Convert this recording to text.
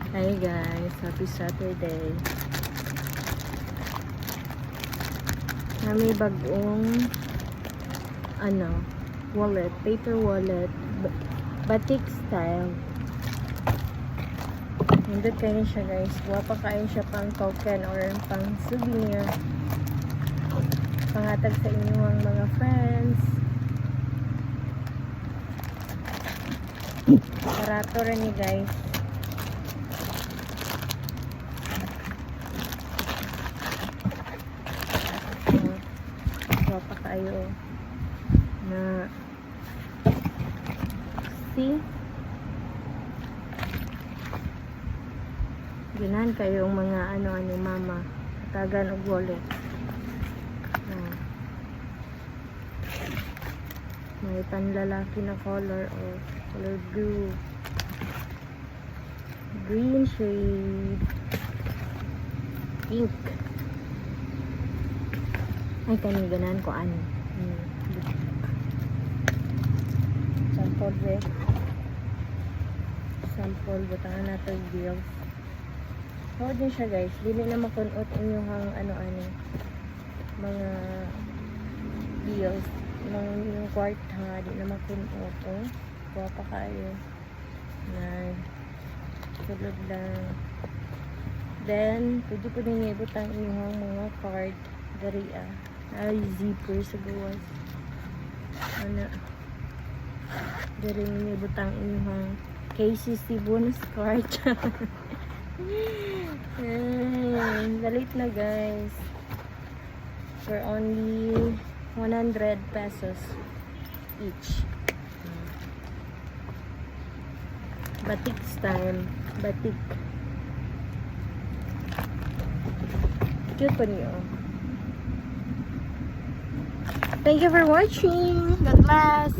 Hi guys, happy Saturday. Na may bagong wallet, paper wallet, batik style. Nindot kayo siya guys. Wapa kayo siya pang token or pang souvenir. Pangatag sa inyong mga friends. Barato rin ni guys. Wapa kayo na see ganahan kayong mga ni mama tagan og wallet. May panlalaki na color o color blue, green shade, pink. Ay kani ganahan ko sample butangan nato deals. So din siya guys, dili na makunot inyong mga deals yung kwarta, di na makunot kuha pa kayo na sulod lang. Then pwede po din ibutang inyong mga card dari ay zipper sa gawas dari ninyo ibutang inyong KCC bonus card. Dalit na guys, for only 100 pesos each. Batik style, batik cute po niyo. Thank you for watching. God bless.